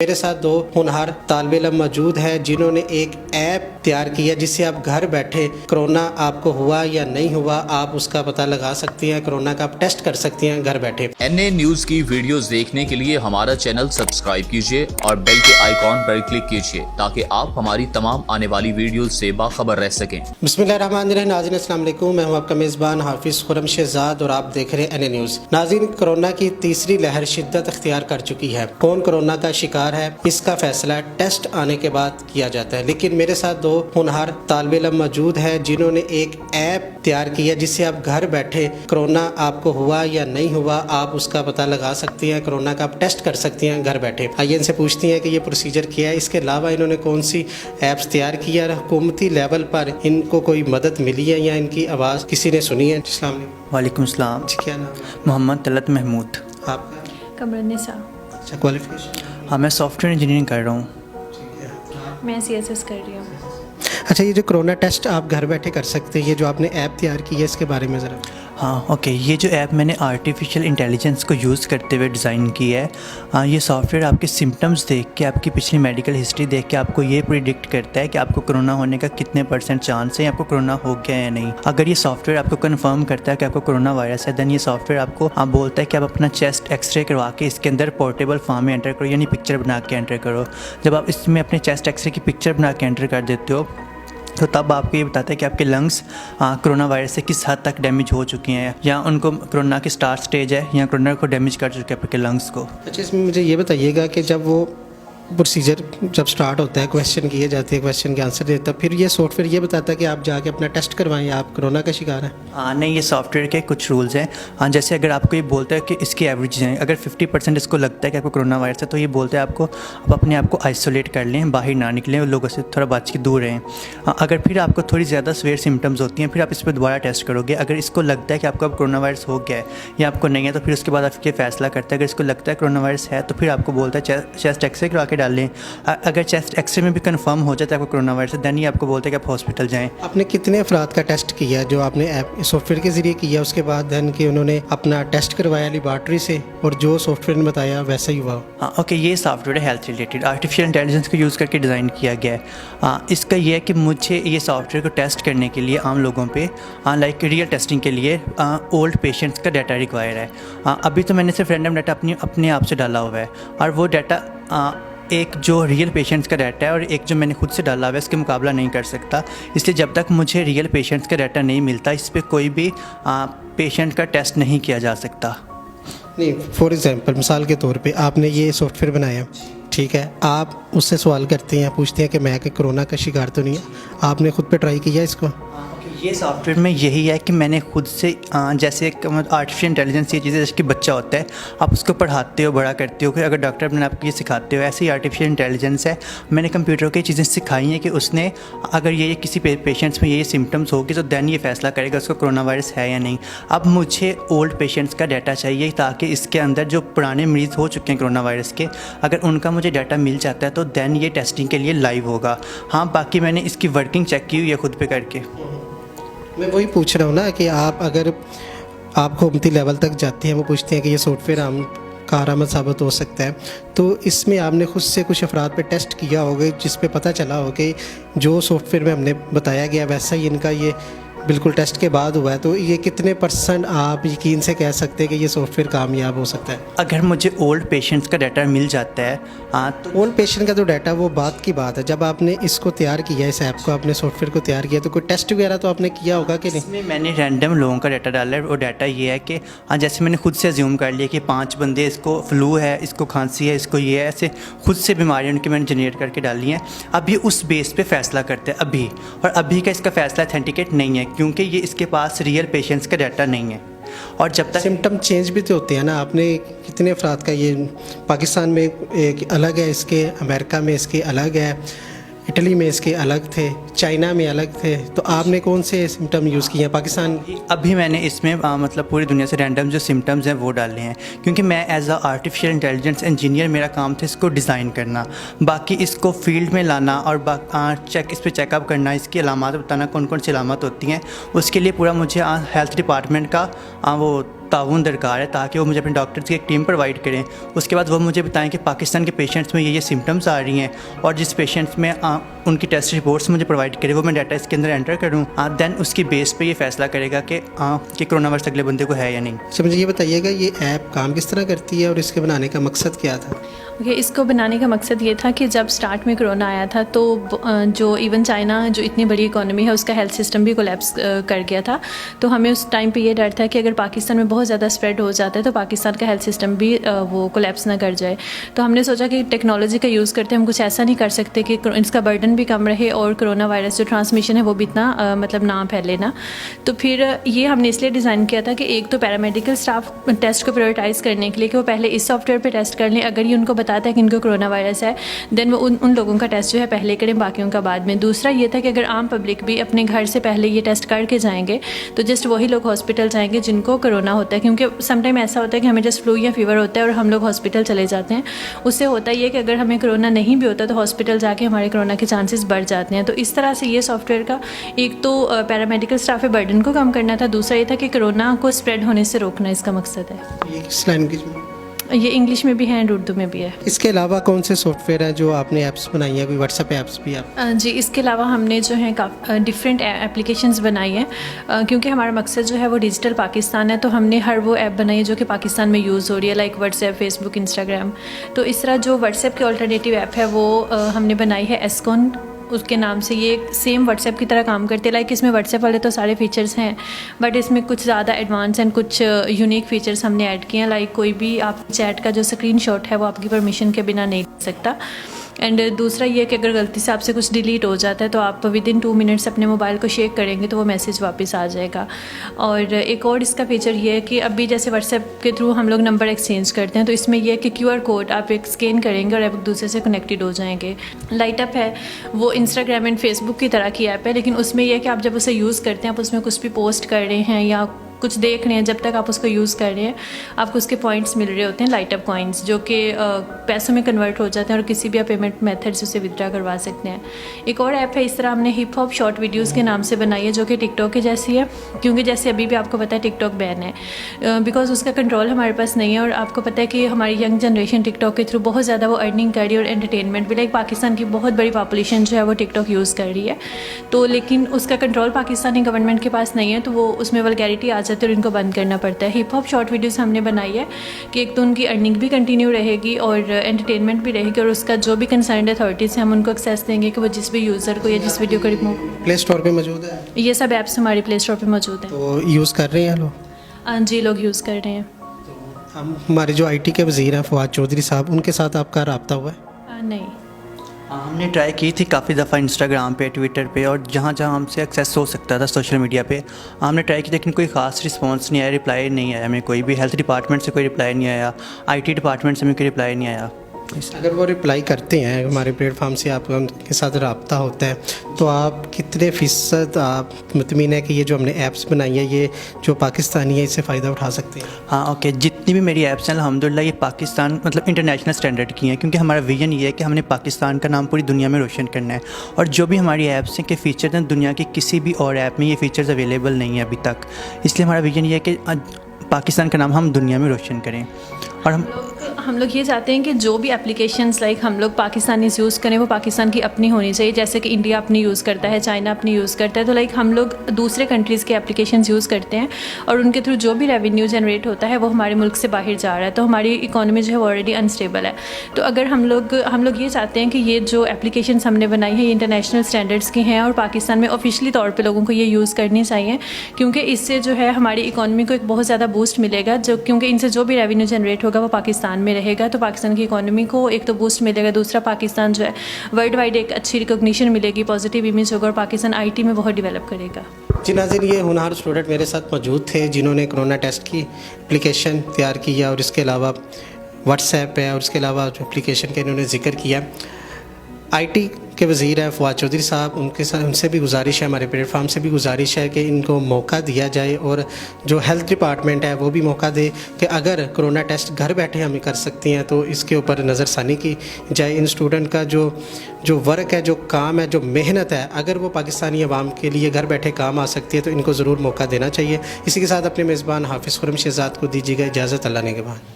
मेरे साथ दो होनहार तालिब इल्म मौजूद हैं जिन्होंने एक ऐप तैयार किया जिससे आप घर बैठे कोरोना आपको हुआ या नहीं हुआ आप उसका पता लगा सकती हैं, कोरोना का आप टेस्ट कर सकती हैं घर बैठे। NA न्यूज की वीडियोस देखने के लिए हमारा चैनल सब्सक्राइब कीजिए और बेल के आइकॉन पर क्लिक कीजिए ताकि आप हमारी तमाम आने वाली वीडियोस से बाखबर रह सकें। बिस्मिल्लाहिर्रहमानिर्रहीम। नाज़रीन अस्सलाम वालेकुम, मैं हूं आपका मेज़बान हाफिज़ खुरम शहजाद और आप देख रहे हैं NA न्यूज़। नाज़रीन, कोरोना की तीसरी लहर शिद्दत अख्तियार कर चुकी है। कौन कोरोना का शिकार है इसका फैसला टेस्ट आने के बाद किया जाता है, लेकिन मेरे साथ दो होनहार तालिब इल्म मौजूद हैं जिन्होंने एक ऐप तैयार किया जिससे आप घर बैठे कोरोना आपको हुआ या नहीं हुआ आप उसका पता लगा सकती हैं, कोरोना का आप टेस्ट कर सकती हैं घर बैठे। आइए इनसे पूछती हैं कि ये प्रोसीजर क्या है, इसके अलावा इन्होंने कौन सी ऐप्स तैयार की है, हुकूमती लेवल पर इनको कोई मदद मिली है या इनकी आवाज़ किसी ने सुनी है। अस्सलाम वालेकुम। वालेकुम सलाम। क्या नाम है मोहम्मद तलत महमूद। आपका? कमरनिसा। अच्छा, क्वालिफिकेशन? हाँ, मैं सॉफ्टवेयर इंजीनियरिंग कर रहा हूँ। मैं CSS कर रही हूँ। अच्छा, ये जो कोरोना टेस्ट आप घर बैठे कर सकते हैं, ये जो आपने ऐप तैयार की है इसके बारे में ज़रा। हाँ ओके, ये जो ऐप मैंने आर्टिफिशियल इंटेलिजेंस को यूज़ करते हुए डिज़ाइन की है। ये सॉफ्टवेयर आपके सिम्टम्स देख के, आपकी पिछली मेडिकल हिस्ट्री देख के आपको ये प्रिडिक्ट करता है कि आपको कोरोना होने का कितने % चांस है, आपको कोरोना हो गया या नहीं। अगर ये सॉफ्टवेयर आपको कंफर्म करता है कि आपको कोरोना वायरस है, देन ये सॉफ्टवेयर आपको बोलता है कि आप अपना चेस्ट एक्सरे करवा के इसके अंदर पोर्टेबल फॉर्म में एंटर करो, यानी पिक्चर बना के एंटर करो। जब आप इसमें अपने चेस्ट एक्सरे की पिक्चर बना के एंटर कर देते हो तो तब आपको ये बताता है कि आपके लंग्स कोरोना वायरस से किस हद तक डैमेज हो चुके हैं, या उनको कोरोना की स्टार्ट स्टेज है या कोरोना को डैमेज कर चुके हैं आपके लंग्स को। अच्छा, इसमें मुझे ये बताइएगा कि जब वो प्रोसीजर जब स्टार्ट होता है, क्वेश्चन किए जाते हैं, क्वेश्चन के आंसर देता है, फिर ये सॉफ्टवेयर ये बताता है कि आप जाके अपना टेस्ट करवाएं, आप कोरोना का शिकार हैं? नहीं, ये सॉफ्टवेयर के कुछ रूल्स हैं। जैसे अगर आपको ये बोलता है कि इसकी एवरेज है, अगर 50% इसको लगता है कि आपको कोरोना वायरस है, तो ये बोलता है आपको आप अपने आप को आइसोलेट कर लें, बाहर ना निकलें, लोगों से थोड़ा बच के दूर रहें। अगर फिर आपको थोड़ी ज़्यादा सीवियर सिम्टम्स होती हैं, फिर आप इस पर दोबारा टेस्ट करोगे। अगर इसको लगता है कि आपको अब कोरोना वायरस हो गया है या आपको नहीं है, तो फिर उसके बाद आप ये फैसला करते हैं। अगर इसको लगता है कोरोना वायरस है तो फिर आपको बोलता है चेस्ट एक्सरे करवा के डाल लें। अगर चेस्ट एक्सरे में भी कंफर्म हो जाता है आपको कोरोना वायरस है, देन ही आपको बोलते हैं कि आप हॉस्पिटल जाएं। आपने कितने अफराद का टेस्ट किया जो आपने ऐप सॉफ्टवेयर के ज़रिए किया, उसके बाद देन कि उन्होंने अपना टेस्ट करवाया लेबॉर्ट्री से और जो सॉफ्टवेयर ने बताया वैसा ही हुआ? हाँ ओके, ये सॉफ्टवेयर है हेल्थ रिलेटेड, आर्टिफिशियल इंटेलिजेंस को यूज़ करके डिज़ाइन किया गया है। इसका ये है कि मुझे ये सॉफ्टवेयर को टेस्ट करने के लिए आम लोगों पे लाइक रियल टेस्टिंग के लिए ओल्ड पेशेंट्स का डाटा रिक्वायर है। अभी तो मैंने सिर्फ रैंडम डाटा अपने आप से डाला हुआ है, और वो डाटा एक जो रियल पेशेंट्स का डाटा है और एक जो मैंने खुद से डाला हुआ है इसके मुकाबला नहीं कर सकता। इसलिए जब तक मुझे रियल पेशेंट्स का डाटा नहीं मिलता, इस पर कोई भी पेशेंट का टेस्ट नहीं किया जा सकता। नहीं, फॉर एग्जांपल मिसाल के तौर पे आपने ये सॉफ्टवेयर बनाया, ठीक है, आप उससे सवाल करते हैं, पूछते हैं कि मैं कोरोना का शिकार तो नहीं है, आपने खुद पे ट्राई किया इसको? ये सॉफ्टवेयर में यही है कि मैंने खुद से जैसे आर्टिफिशियल इंटेलिजेंस ये चीज़ें जैसे कि बच्चा होता है, आप उसको पढ़ाते हो, बड़ा करते हो, फिर अगर डॉक्टर अपने आपको ये सिखाते हो, ऐसे ही आर्टिफिशियल इंटेलिजेंस है। मैंने कंप्यूटर को ये चीज़ें सिखाई हैं कि उसने अगर ये किसी पेशेंट्स में ये सिम्टम्स होगी तो दैन ये फैसला करेगा उसको कोरोना वायरस है या नहीं। अब मुझे ओल्ड पेशेंट्स का डाटा चाहिए ताकि इसके अंदर जो पुराने मरीज़ हो चुके हैं कोरोना वायरस के, अगर उनका मुझे डाटा मिल जाता है तो दैन ये टेस्टिंग के लिए लाइव होगा। हाँ, बाकी मैंने इसकी वर्किंग चेक की हुई है खुद पे करके। मैं वही पूछ रहा हूँ ना कि आप अगर आप हुकूमती लेवल तक जाते हैं, वो पूछते हैं कि ये सॉफ्टवेयर हम कारआमद साबित हो सकता है, तो इसमें आपने खुद से कुछ अफराद पे टेस्ट किया होगा जिस पे पता चला हो कि जो सॉफ्टवेयर में हमने बताया गया वैसा ही इनका ये बिल्कुल टेस्ट के बाद हुआ है, तो ये कितने % आप यकीन से कह सकते हैं कि ये सॉफ्टवेयर कामयाब हो सकता है? अगर मुझे ओल्ड पेशेंट्स का डाटा मिल जाता है तो ओल्ड पेशेंट का तो डाटा वो बात की बात है। जब आपने इसको तैयार किया, इस ऐप को आपने सॉफ्टवेयर को तैयार किया, तो कोई टेस्ट वगैरह तो आपने किया होगा कि नहीं? इसमें मैंने रैंडम लोगों का डाटा डाला है। वो डाटा ये है कि जैसे मैंने खुद से अज्यूम कर लिया कि 5 बंदे, इसको फ्लू है, इसको खांसी है, इसको ये है, ऐसे खुद से बीमारियाँ उनकी मैंने जनरेट करके डाली हैं। अब ये उस बेस पे फैसला करते हैं अभी, और अभी का इसका फैसला ऑथेंटिकेट नहीं है क्योंकि ये इसके पास रियल पेशेंट्स का डाटा नहीं है। और जब तक सिम्टम चेंज भी तो होते हैं ना, आपने कितने अफराद का, ये पाकिस्तान में एक अलग है, इसके अमेरिका में इसके अलग है, इटली में इसके अलग थे, चाइना में अलग थे, तो आपने कौन से सिम्टम यूज़ किए हैं पाकिस्तान? अभी मैंने इसमें मतलब पूरी दुनिया से रैंडम जो सिम्टम्स हैं वो डाले हैं, क्योंकि मैं as a artificial intelligence engineer मेरा काम था इसको डिज़ाइन करना, बाकी इसको फील्ड में लाना और इस पर चेकअप करना, इसकी अलामत बताना कौन कौन सी अलामत होती हैं, उसके लिए पूरा मुझे हेल्थ डिपार्टमेंट का वो ताउन दरकार है ताकि वो मुझे अपने डॉक्टर्स की एक टीम प्रोवाइड करें। उसके बाद वो मुझे बताएं कि पाकिस्तान के पेशेंट्स में ये सिम्टम्स आ रही हैं और जिस पेशेंट्स में उनकी टेस्ट रिपोर्ट्स मुझे प्रोवाइड करें, वो मैं डाटा इसके अंदर एंटर करूँ। दैन उसकी बेस पे ये फैसला करेगा कि कोरोना वायरस अगले बंदे को है या नहीं। अच्छा, मुझे ये बताइएगा ये ऐप काम किस तरह करती है और इसके बनाने का मकसद क्या था? इसको बनाने का मकसद ये था कि जब स्टार्ट में कोरोना आया था तो जो इवन चाइना जो इतनी बड़ी इकोनॉमी है उसका हेल्थ सिस्टम भी कोलैप्स कर गया था। तो हमें उस टाइम पे ये डर था कि अगर पाकिस्तान में बहुत ज़्यादा स्प्रेड हो जाता है तो पाकिस्तान का हेल्थ सिस्टम भी वो कोलैप्स ना कर जाए। तो हमने सोचा कि टेक्नोलॉजी का यूज़ करते हम कुछ ऐसा नहीं कर सकते कि इसका बर्डन भी कम रहे और कोरोना वायरस जो ट्रांसमिशन है वो भी इतना मतलब ना फैले ना। तो फिर ये हमने इसलिए डिज़ाइन किया था कि एक तो पैरामेडिकल स्टाफ टेस्ट को प्रायोरिटाइज़ करने के लिए कि वो पहले इस सॉफ्टवेयर पर टेस्ट कर लें, अगर ये उनको बताता है कि इनको कोरोना वायरस है देन वो उन लोगों का टेस्ट जो है पहले करें, बाकियों का बाद में। दूसरा ये था कि अगर आम पब्लिक भी अपने घर से पहले ये टेस्ट करके जाएंगे तो जस्ट वही लोग हॉस्पिटल जाएंगे जिनको कोरोना होता है, क्योंकि समटाइम ऐसा होता है कि हमें जस्ट फ्लू या फीवर होता है और हम लोग हॉस्पिटल चले जाते हैं। उससे होता ही है कि अगर हमें कोरोना नहीं भी होता तो हॉस्पिटल जाके हमारे कोरोना के चांसेस बढ़ जाते हैं। तो इस तरह से ये सॉफ्टवेयर का एक तो पैरामेडिकल स्टाफ पे बर्डन को कम करना था, दूसरा ये था कि कोरोना को स्प्रेड होने से रोकना इसका मकसद है। ये किस लैंग्वेज में? ये इंग्लिश में भी है एंड उर्दू में भी है। इसके अलावा कौन से सॉफ्टवेयर हैं जो आपने ऐप्स बनाई हैं? कोई व्हाट्सएप ऐप्स भी आप? जी, इसके अलावा हमने जो है डिफरेंट एप्लीकेशंस बनाई हैं क्योंकि हमारा मकसद जो है वो डिजिटल पाकिस्तान है। तो हमने हर वो ऐप बनाई है जो कि पाकिस्तान में यूज़ हो रही है, लाइक व्हाट्सएप, फेसबुक, इंस्टाग्राम। तो इस तरह जो व्हाट्सएप की अल्टरनेटिव ऐप है वो हमने बनाई है एस्कॉन उसके नाम से। ये सेम व्हाट्सएप की तरह काम करते हैं, लाइक इसमें व्हाट्सएप वाले तो सारे फीचर्स हैं बट इसमें कुछ ज़्यादा एडवांस एंड कुछ यूनिक फीचर्स हमने ऐड किए हैं। लाइक कोई भी आप चैट का जो स्क्रीनशॉट है वो आपकी परमिशन के बिना नहीं ले सकता। एंड दूसरा ये कि अगर गलती से आपसे कुछ डिलीट हो जाता है तो आप विदिन 2 मिनट्स अपने मोबाइल को शेक करेंगे तो वो मैसेज वापस आ जाएगा। और एक और इसका फीचर ये है कि अभी जैसे व्हाट्सएप के थ्रू हम लोग नंबर एक्सचेंज करते हैं तो इसमें यह है कि QR कोड आप एक स्कैन करेंगे और आप एक दूसरे से कनेक्टेड हो जाएंगे। लाइट अप है वो इंस्टाग्राम एंड फेसबुक की तरह की ऐप है, लेकिन उसमें यह है कि आप जब उसे यूज़ करते हैं आप उसमें कुछ भी पोस्ट कर रहे हैं या कुछ देख रहे हैं, जब तक आप उसको यूज़ कर रहे हैं आपको उसके पॉइंट्स मिल रहे होते हैं, लाइट अप कॉइन्स, जो कि पैसों में कन्वर्ट हो जाते हैं और किसी भी आप पेमेंट मेथड से उसे विड्रा करवा सकते हैं। एक और ऐप है इस तरह हमने हिप हॉप शॉर्ट वीडियोस के नाम से बनाई है जो कि टिकटॉक के जैसी है, क्योंकि जैसे अभी भी आपको पता है टिकटॉक बैन है बिकॉज उसका कंट्रोल हमारे पास नहीं है। और आपको पता है कि हमारी यंग जनरेशन टिकटॉक के थ्रू बहुत ज़्यादा वो अर्निंग कर रही है और एंटरटेनमेंट भी, लाइक पाकिस्तान की बहुत बड़ी पॉपुलेशन जो है वो टिकटॉक यूज़ कर रही है। तो लेकिन उसका कंट्रोल पाकिस्तानी गवर्नमेंट के पास नहीं है तो वो उसमें वल्गैरिटी आ जाती है और इनको बंद करना पड़ता है। हिप हॉप शॉर्ट वीडियोस हमने बनाई है कि एक तो उनकी अर्निंग भी कंटिन्यू रहेगी और एंटरटेनमेंट भी रहेगी और उसका जो भी कंसर्न्ड अथॉरिटीज़ हैं हम उनको एक्सेस देंगे कि वो जिस भी यूज़र को या जिस वीडियो को रिमूव। प्ले स्टोर पे मौजूद है ये सब ऐप्स हमारे प्ले स्टोर पे मौजूद हैं। तो यूज़ कर रहे हैं लोग? जी, लोग यूज़ कर रहे हैं। हम हमारे जो IT के वज़ीर हैं फवाद चौधरी साहब, उनके साथ आपका रब्ता हुआ है? नहीं। हमने ट्राई की थी काफ़ी दफ़ा इंस्टाग्राम पे, ट्विटर पे और जहाँ जहाँ हमसे एक्सेस हो सकता था सोशल मीडिया पे हमने ट्राई की, लेकिन कोई ख़ास रिस्पांस नहीं आया, रिप्लाई नहीं आया हमें कोई भी। हेल्थ डिपार्टमेंट से कोई रिप्लाई नहीं आया, IT डिपार्टमेंट से हमें कोई रिप्लाई नहीं आया। अगर वो रिप्लाई करते हैं हमारे प्लेटफॉर्म से, आपका उनके साथ रब्ता होता है, तो आप कितने फ़ीसद आप मुतमिन है कि ये जो हमने ऐप्स बनाई है ये जो पाकिस्तानी है इससे फ़ायदा उठा सकते हैं? हाँ, ओके। जितनी भी मेरी ऐप्स हैं अल्हम्दुलिल्लाह ये पाकिस्तान मतलब इंटरनेशनल स्टैंडर्ड की हैं, क्योंकि हमारा विजन ये है कि हमने पाकिस्तान का नाम पूरी दुनिया में रोशन करना है। और जो भी हमारी ऐप्स हैं के फ़ीचर्स हैं दुनिया की किसी भी और ऐप में ये फ़ीचर्स अवेलेबल नहीं है अभी तक, इसलिए हमारा विजन ये है कि पाकिस्तान का नाम हम दुनिया में रोशन करें। और हम लोग ये चाहते हैं कि जो भी एप्लीकेशंस लाइक हम लोग पाकिस्तानी यूज़ करें वो पाकिस्तान की अपनी होनी चाहिए, जैसे कि इंडिया अपनी यूज़ करता है, चाइना अपनी यूज़ करता है। तो लाइक हम लोग दूसरे कंट्रीज़ के एप्लीकेशंस यूज़ करते हैं और उनके थ्रू जो भी रेवेन्यू जनरेट होता है वो हमारे मुल्क से बाहर जा रहा है, तो हमारी इकॉनमी जो है वो ऑलरेडी अनस्टेबल है। तो अगर हम लोग ये चाहते हैं कि ये जो एप्लीकेशंस हमने बनाई है ये इंटरनेशनल स्टैंडर्ड्स की हैं और पाकिस्तान में ऑफिशियली तौर पर लोगों को ये यूज़ करनी चाहिए, क्योंकि इससे जो है हमारी इकॉनमी को एक बहुत ज़्यादा बूस्ट मिलेगा, जो क्योंकि इनसे जो भी रेवेन्यू जनरेट होगा वो पाकिस्तान में रहेगा। तो पाकिस्तान की इकोनॉमी को एक तो बूस्ट मिलेगा, दूसरा पाकिस्तान जो है वर्ल्ड वाइड एक अच्छी रिकॉग्निशन मिलेगी, पॉजिटिव इमेज होगा और पाकिस्तान IT में बहुत डेवलप करेगा। जी नाज़रीन, ये होनहार स्टूडेंट मेरे साथ मौजूद थे जिन्होंने कोरोना टेस्ट की एप्लीकेशन तैयार की है और इसके अलावा व्हाट्सएप है और इसके अलावा जो एप्लीकेशन का इन्होंने जिक्र किया। आईटी के वज़ीर हैं फवाद चौधरी साहब, उनसे भी गुजारिश है, हमारे प्लेटफार्म से भी गुजारिश है कि इनको मौका दिया जाए और जो हेल्थ डिपार्टमेंट है वो भी मौका दे कि अगर कोरोना टेस्ट घर बैठे हम कर सकती हैं तो इसके ऊपर नज़रसानी की जाए। इन स्टूडेंट का जो वर्क है, जो काम है, जो मेहनत है, अगर वो पाकिस्तानी अवाम के लिए घर बैठे काम आ सकती है तो इनको ज़रूर मौका देना चाहिए। इसी के साथ अपने मेज़बान हाफिज़ खुरम शहज़ाद को दीजिएगा इजाज़त। अल्लाह ने के बाद।